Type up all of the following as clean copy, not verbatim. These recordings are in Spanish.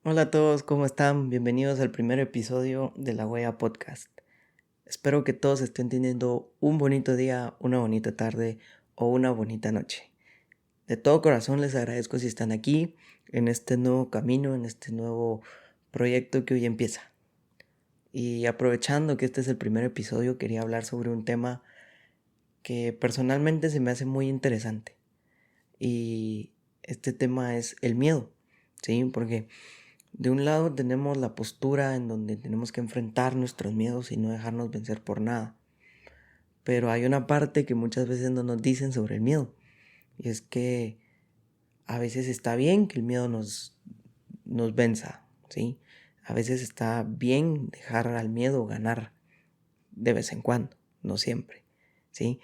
Hola a todos, ¿cómo están? Bienvenidos al primer episodio de La Huella Podcast. Espero que todos estén teniendo un bonito día, una bonita tarde o una bonita noche. De todo corazón les agradezco si están aquí, en este nuevo camino, en este nuevo proyecto que hoy empieza. Y aprovechando que este es el primer episodio, quería hablar sobre un tema que personalmente se me hace muy interesante. Y este tema es el miedo, ¿sí? Porque de un lado tenemos la postura en donde tenemos que enfrentar nuestros miedos y no dejarnos vencer por nada. Pero hay una parte que muchas veces no nos dicen sobre el miedo. Y es que a veces está bien que el miedo nos venza, ¿sí? A veces está bien dejar al miedo ganar de vez en cuando, no siempre, ¿sí?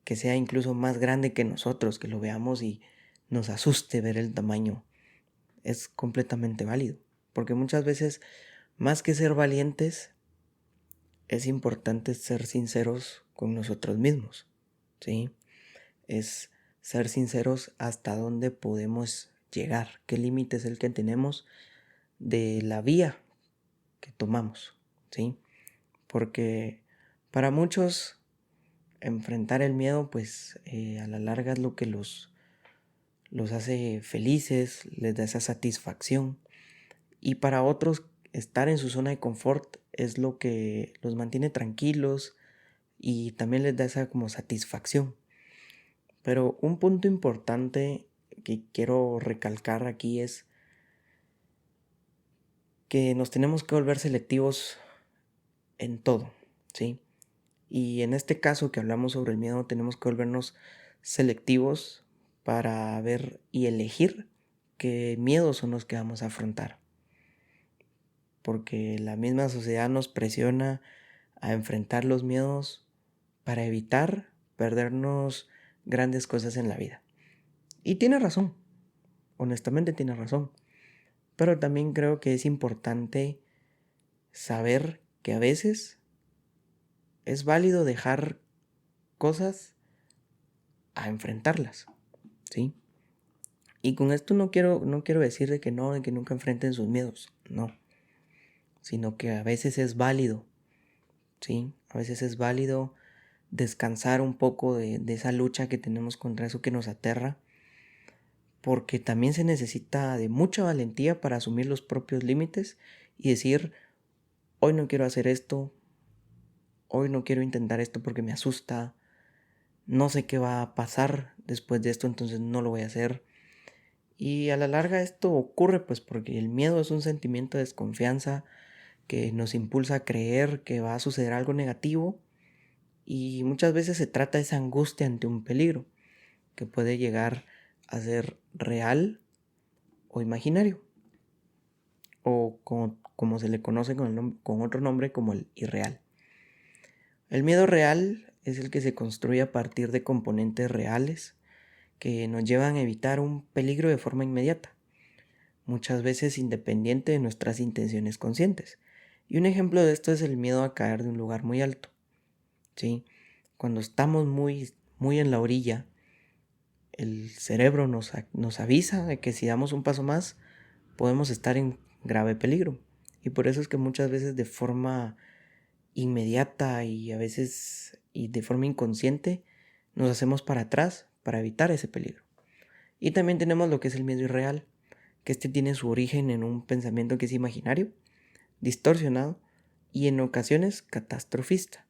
Que sea incluso más grande que nosotros, que lo veamos y nos asuste ver el tamaño. Es completamente válido. Porque muchas veces, más que ser valientes, es importante ser sinceros con nosotros mismos, ¿sí? Es ser sinceros hasta dónde podemos llegar, qué límite es el que tenemos de la vía que tomamos, ¿sí? Porque para muchos enfrentar el miedo, pues a la larga es lo que los hace felices, les da esa satisfacción. Y para otros, estar en su zona de confort es lo que los mantiene tranquilos y también les da esa como satisfacción. Pero un punto importante que quiero recalcar aquí es que nos tenemos que volver selectivos en todo, ¿sí? Y en este caso que hablamos sobre el miedo, tenemos que volvernos selectivos para ver y elegir qué miedos son los que vamos a afrontar. Porque la misma sociedad nos presiona a enfrentar los miedos para evitar perdernos grandes cosas en la vida. Y tiene razón, honestamente tiene razón. Pero también creo que es importante saber que a veces es válido dejar cosas a enfrentarlas, ¿sí? Y con esto no quiero decir de que no, de que nunca enfrenten sus miedos, no. Sino que a veces es válido, ¿sí? A veces es válido descansar un poco de esa lucha que tenemos contra eso que nos aterra, porque también se necesita de mucha valentía para asumir los propios límites y decir, hoy no quiero hacer esto, hoy no quiero intentar esto porque me asusta, no sé qué va a pasar después de esto, entonces no lo voy a hacer. Y a la larga esto ocurre pues porque el miedo es un sentimiento de desconfianza que nos impulsa a creer que va a suceder algo negativo y muchas veces se trata de esa angustia ante un peligro que puede llegar a ser real o imaginario o como se le conoce con otro nombre como el irreal. El miedo real es el que se construye a partir de componentes reales que nos llevan a evitar un peligro de forma inmediata, muchas veces independiente de nuestras intenciones conscientes. Y un ejemplo de esto es el miedo a caer de un lugar muy alto, ¿sí? Cuando estamos muy en la orilla, el cerebro nos avisa de que si damos un paso más, podemos estar en grave peligro. Y por eso es que muchas veces de forma inmediata y a veces y de forma inconsciente nos hacemos para atrás para evitar ese peligro. Y también tenemos lo que es el miedo irreal, que este tiene su origen en un pensamiento que es imaginario, distorsionado y en ocasiones catastrofista.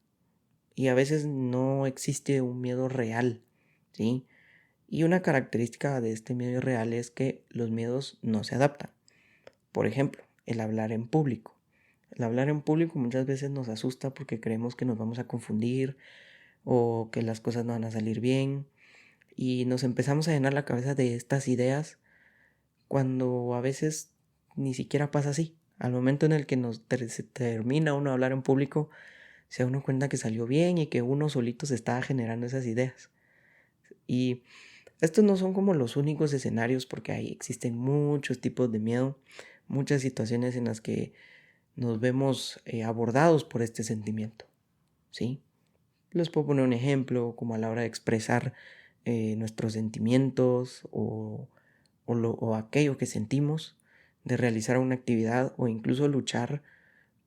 Y a veces no existe un miedo real, ¿sí? Y una característica de este miedo irreal es que los miedos no se adaptan. Por ejemplo, el hablar en público. El hablar en público muchas veces nos asusta porque creemos que nos vamos a confundir o que las cosas no van a salir bien y nos empezamos a llenar la cabeza de estas ideas cuando a veces ni siquiera pasa así. Al momento en el que se termina uno de hablar en público, se da uno cuenta que salió bien y que uno solito se estaba generando esas ideas. Y estos no son como los únicos escenarios porque existen muchos tipos de miedo, muchas situaciones en las que nos vemos abordados por este sentimiento, ¿sí? Les puedo poner un ejemplo como a la hora de expresar nuestros sentimientos o aquello que sentimos de realizar una actividad o incluso luchar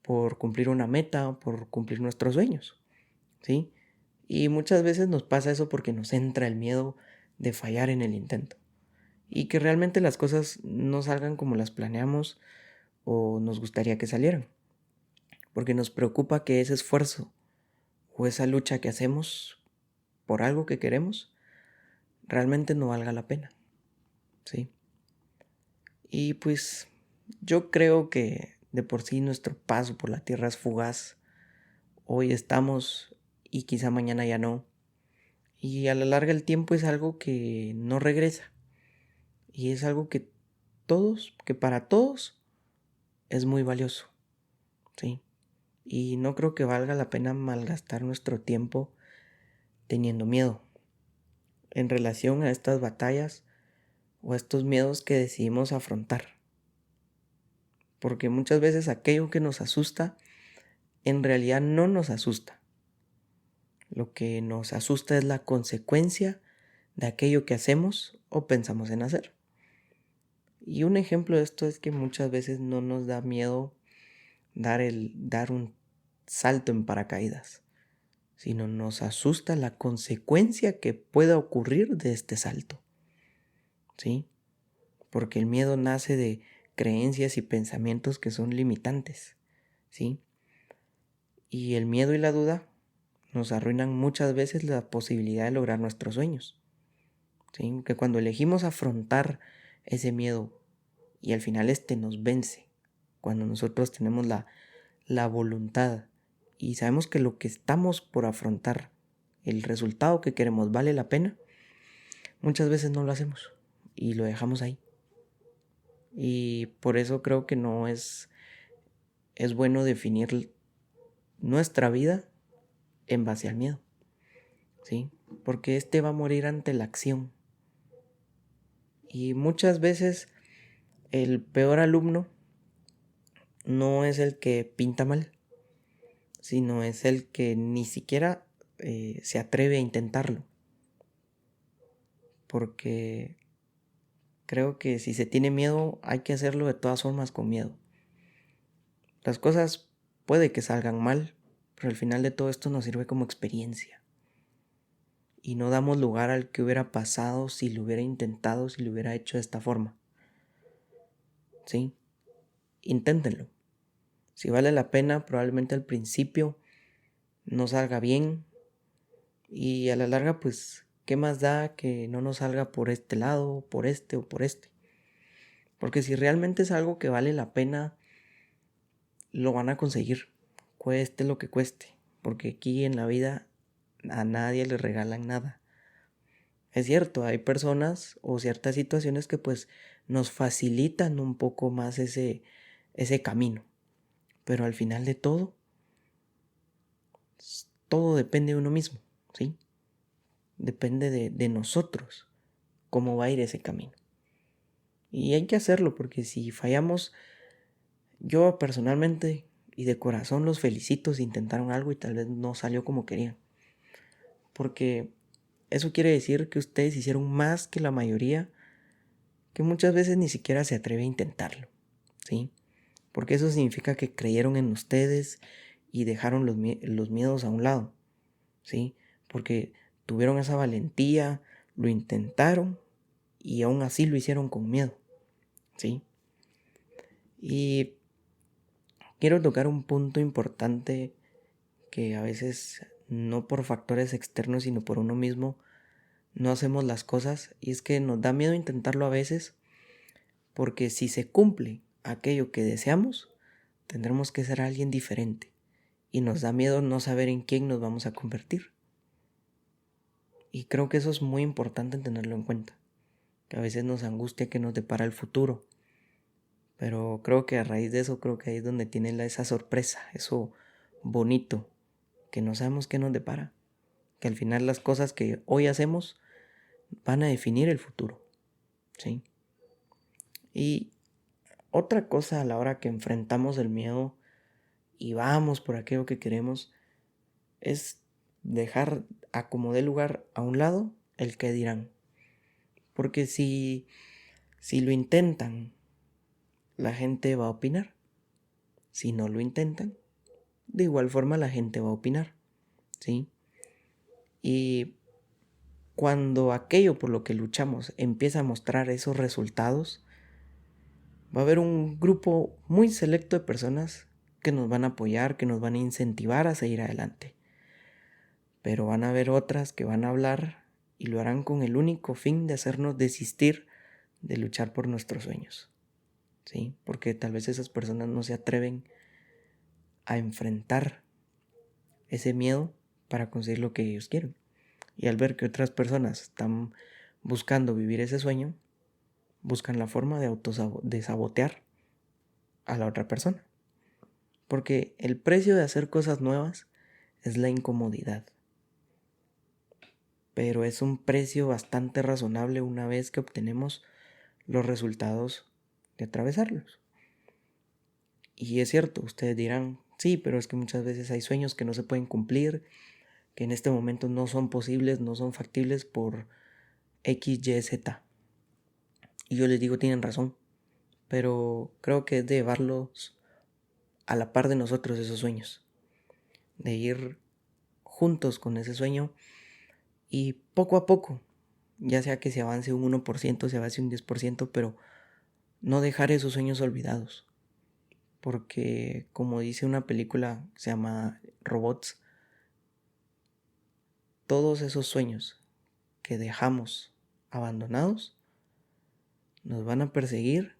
por cumplir una meta, por cumplir nuestros sueños, ¿sí? Y muchas veces nos pasa eso porque nos entra el miedo de fallar en el intento y que realmente las cosas no salgan como las planeamos o nos gustaría que salieran, porque nos preocupa que ese esfuerzo o esa lucha que hacemos por algo que queremos realmente no valga la pena, ¿sí? Y pues yo creo que de por sí nuestro paso por la tierra es fugaz. Hoy estamos y quizá mañana ya no. Y a la larga el tiempo es algo que no regresa. Y es algo que para todos es muy valioso, ¿sí? Y no creo que valga la pena malgastar nuestro tiempo teniendo miedo en relación a estas batallas o a estos miedos que decidimos afrontar. Porque muchas veces aquello que nos asusta en realidad no nos asusta. Lo que nos asusta es la consecuencia de aquello que hacemos o pensamos en hacer. Y un ejemplo de esto es que muchas veces no nos da miedo dar un salto en paracaídas, sino nos asusta la consecuencia que pueda ocurrir de este salto, ¿sí? Porque el miedo nace de creencias y pensamientos que son limitantes, ¿sí? Y el miedo y la duda nos arruinan muchas veces la posibilidad de lograr nuestros sueños, ¿sí? Que cuando elegimos afrontar ese miedo y al final este nos vence, cuando nosotros tenemos la voluntad y sabemos que lo que estamos por afrontar, el resultado que queremos vale la pena, muchas veces no lo hacemos y lo dejamos ahí. Y por eso creo que no es bueno definir nuestra vida en base al miedo, ¿sí? Porque este va a morir ante la acción. Y muchas veces el peor alumno no es el que pinta mal, sino es el que ni siquiera se atreve a intentarlo. Porque creo que si se tiene miedo hay que hacerlo de todas formas con miedo. Las cosas puede que salgan mal, pero al final de todo esto nos sirve como experiencia. Y no damos lugar al que hubiera pasado si lo hubiera intentado, si lo hubiera hecho de esta forma. ¿Sí? Inténtenlo. Si vale la pena, probablemente al principio no salga bien. Y a la larga, pues, ¿qué más da que no nos salga por este lado, por este o por este? Porque si realmente es algo que vale la pena, lo van a conseguir, cueste lo que cueste. Porque aquí en la vida a nadie le regalan nada. Es cierto, hay personas o ciertas situaciones que pues nos facilitan un poco más ese camino. Pero al final de todo, todo depende de uno mismo, ¿sí? Depende de nosotros cómo va a ir ese camino. Y hay que hacerlo porque si fallamos, yo personalmente y de corazón los felicito si intentaron algo y tal vez no salió como querían. Porque eso quiere decir que ustedes hicieron más que la mayoría, que muchas veces ni siquiera se atreve a intentarlo, ¿sí? Porque eso significa que creyeron en ustedes y dejaron los miedos a un lado, ¿sí? Porque tuvieron esa valentía, lo intentaron y aún así lo hicieron con miedo, ¿sí? Y quiero tocar un punto importante que a veces no por factores externos sino por uno mismo no hacemos las cosas, y es que nos da miedo intentarlo a veces porque si se cumple aquello que deseamos, tendremos que ser alguien diferente y nos da miedo no saber en quién nos vamos a convertir. Y creo que eso es muy importante tenerlo en cuenta, que a veces nos angustia que nos depara el futuro, pero creo que a raíz de eso, creo que ahí es donde tiene esa sorpresa, eso bonito, que no sabemos qué nos depara, que al final las cosas que hoy hacemos van a definir el futuro, ¿sí? Y otra cosa a la hora que enfrentamos el miedo y vamos por aquello que queremos es dejar a como dé lugar a un lado el qué dirán. Porque si lo intentan, la gente va a opinar. Si no lo intentan, de igual forma la gente va a opinar, ¿sí? Y cuando aquello por lo que luchamos empieza a mostrar esos resultados, va a haber un grupo muy selecto de personas que nos van a apoyar, que nos van a incentivar a seguir adelante. Pero van a haber otras que van a hablar y lo harán con el único fin de hacernos desistir de luchar por nuestros sueños, ¿sí? Porque tal vez esas personas no se atreven a enfrentar ese miedo para conseguir lo que ellos quieren. Y al ver que otras personas están buscando vivir ese sueño, buscan la forma de sabotear a la otra persona. Porque el precio de hacer cosas nuevas es la incomodidad. Pero es un precio bastante razonable una vez que obtenemos los resultados de atravesarlos. Y es cierto, ustedes dirán, sí, pero es que muchas veces hay sueños que no se pueden cumplir, que en este momento no son posibles, no son factibles por X, Y, Z. Y yo les digo, tienen razón, pero creo que es de llevarlos a la par de nosotros esos sueños, de ir juntos con ese sueño y poco a poco, ya sea que se avance un 1%, se avance un 10%, pero no dejar esos sueños olvidados. Porque como dice una película que se llama Robots, todos esos sueños que dejamos abandonados nos van a perseguir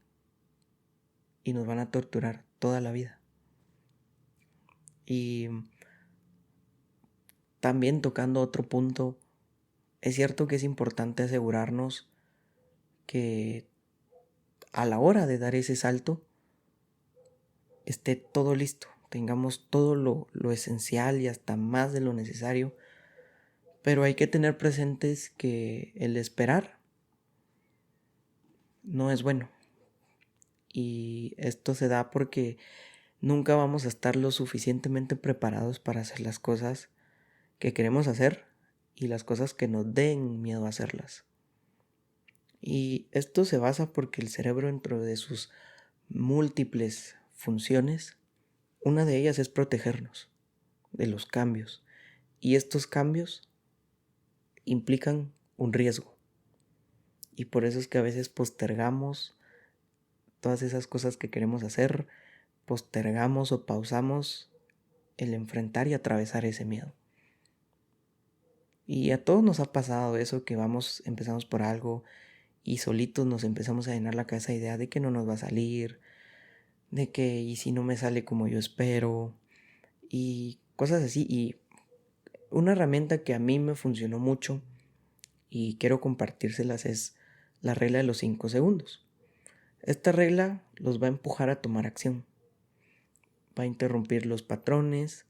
y nos van a torturar toda la vida. Y también tocando otro punto, es cierto que es importante asegurarnos que a la hora de dar ese salto esté todo listo, tengamos todo lo esencial y hasta más de lo necesario, pero hay que tener presentes que el esperar no es bueno. Y esto se da porque nunca vamos a estar lo suficientemente preparados para hacer las cosas que queremos hacer y las cosas que nos den miedo a hacerlas. Y esto se basa porque el cerebro, dentro de sus múltiples funciones, una de ellas es protegernos de los cambios. Y estos cambios implican un riesgo. Y por eso es que a veces postergamos todas esas cosas que queremos hacer, postergamos o pausamos el enfrentar y atravesar ese miedo. Y a todos nos ha pasado eso, que empezamos por algo y solitos nos empezamos a llenar la cabeza de idea de que no nos va a salir, de que y si no me sale como yo espero y cosas así. Y una herramienta que a mí me funcionó mucho y quiero compartírselas es la regla de los 5 segundos. Esta regla los va a empujar a tomar acción. Va a interrumpir los patrones,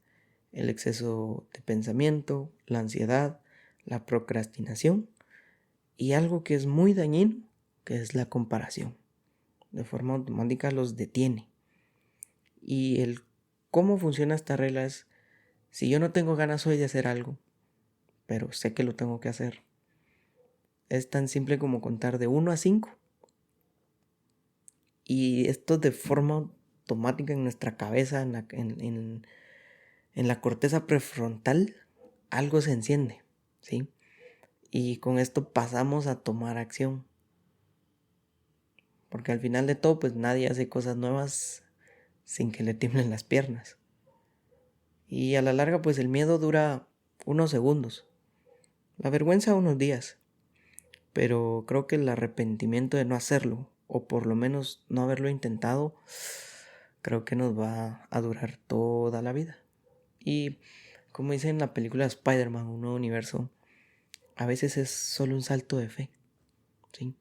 el exceso de pensamiento, la ansiedad, la procrastinación y algo que es muy dañino, que es la comparación. De forma automática los detiene. Y el cómo funciona esta regla es, si yo no tengo ganas hoy de hacer algo, pero sé que lo tengo que hacer, es tan simple como contar de 1 a 5. Y esto de forma automática en nuestra cabeza, en la corteza prefrontal, algo se enciende, ¿sí? Y con esto pasamos a tomar acción. Porque al final de todo, pues nadie hace cosas nuevas sin que le tiemblen las piernas. Y a la larga, pues el miedo dura unos segundos. La vergüenza unos días. Pero creo que el arrepentimiento de no hacerlo, o por lo menos no haberlo intentado, creo que nos va a durar toda la vida. Y como dice en la película Spider-Man, Un Nuevo Universo, a veces es solo un salto de fe, ¿sí?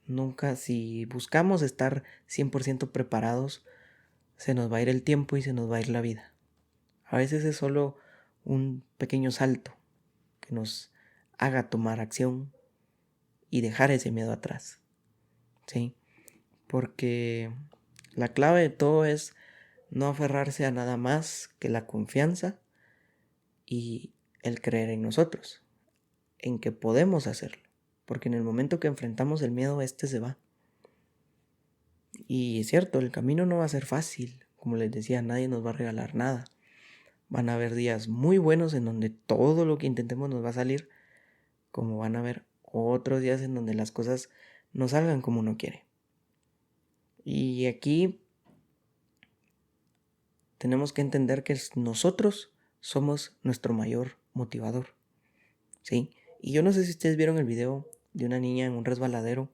Nunca, si buscamos estar 100% preparados, se nos va a ir el tiempo y se nos va a ir la vida. A veces es solo un pequeño salto que nos haga tomar acción y dejar ese miedo atrás, ¿sí? Porque la clave de todo es no aferrarse a nada más que la confianza y el creer en nosotros. en que podemos hacerlo, porque en el momento que enfrentamos el miedo, este se va. Y es cierto, el camino no va a ser fácil, como les decía, nadie nos va a regalar nada. Van a haber días muy buenos en donde todo lo que intentemos nos va a salir, como van a haber otros días en donde las cosas no salgan como uno quiere. Y aquí tenemos que entender que nosotros somos nuestro mayor motivador, ¿sí? Y yo no sé si ustedes vieron el video de una niña en un resbaladero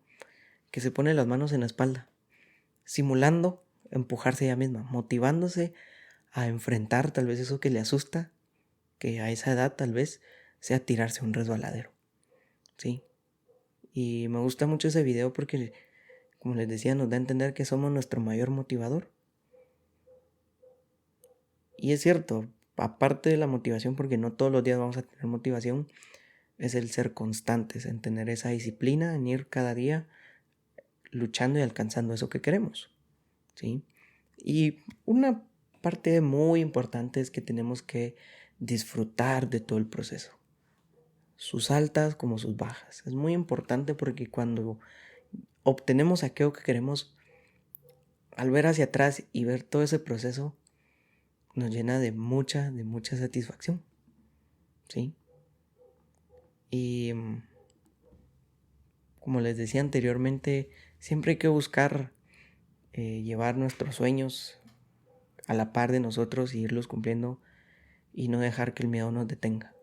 que se pone las manos en la espalda, simulando empujarse ella misma, motivándose a enfrentar tal vez eso que le asusta, que a esa edad tal vez sea tirarse a un resbaladero, ¿sí? Y me gusta mucho ese video porque, como les decía, nos da a entender que somos nuestro mayor motivador. Y es cierto, aparte de la motivación, porque no todos los días vamos a tener motivación, es el ser constantes, en tener esa disciplina, en ir cada día luchando y alcanzando eso que queremos, ¿sí? Y una parte muy importante es que tenemos que disfrutar de todo el proceso, sus altas como sus bajas. Es muy importante porque cuando obtenemos aquello que queremos, al ver hacia atrás y ver todo ese proceso, nos llena de mucha satisfacción, ¿sí? Y como les decía anteriormente, siempre hay que buscar llevar nuestros sueños a la par de nosotros y irlos cumpliendo y no dejar que el miedo nos detenga.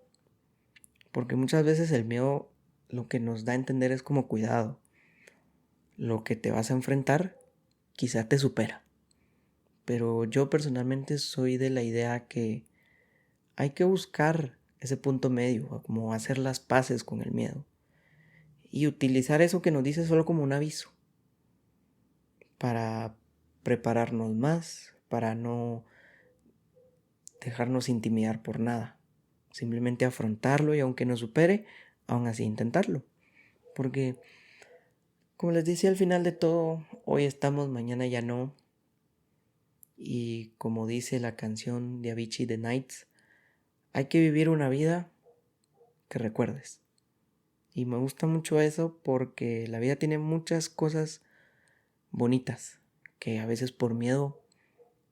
Porque muchas veces el miedo lo que nos da a entender es como cuidado. Lo que te vas a enfrentar quizá te supera. Pero yo personalmente soy de la idea que hay que buscar ese punto medio, como hacer las paces con el miedo. Y utilizar eso que nos dice solo como un aviso. Para prepararnos más, para no dejarnos intimidar por nada. Simplemente afrontarlo y aunque nos supere, aún así intentarlo. Porque, como les decía al final de todo, hoy estamos, mañana ya no. Y como dice la canción de Avicii The Nights, hay que vivir una vida que recuerdes. Y me gusta mucho eso porque la vida tiene muchas cosas bonitas que a veces por miedo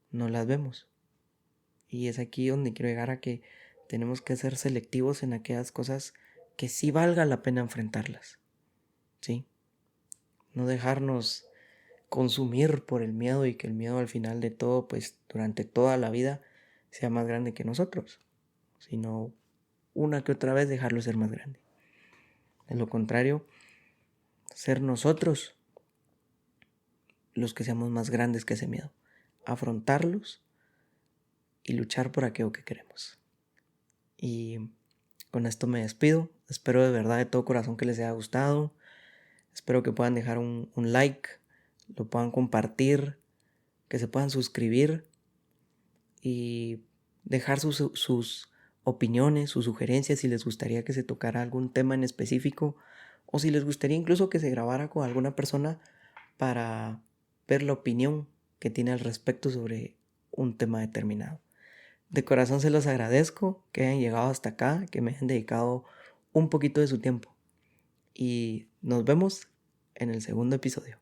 no las vemos. Y es aquí donde quiero llegar a que tenemos que ser selectivos en aquellas cosas que sí valga la pena enfrentarlas, ¿sí? No dejarnos consumir por el miedo y que el miedo al final de todo, pues durante toda la vida, sea más grande que nosotros, sino una que otra vez dejarlo ser más grande. De lo contrario, ser nosotros los que seamos más grandes que ese miedo, afrontarlos y luchar por aquello que queremos. Y con esto me despido. Espero de verdad de todo corazón que les haya gustado. Espero que puedan dejar un like, lo puedan compartir, que se puedan suscribir y dejar sus opiniones, sus sugerencias, si les gustaría que se tocara algún tema en específico o si les gustaría incluso que se grabara con alguna persona para ver la opinión que tiene al respecto sobre un tema determinado. De corazón se los agradezco que hayan llegado hasta acá, que me hayan dedicado un poquito de su tiempo. Y nos vemos en el segundo episodio.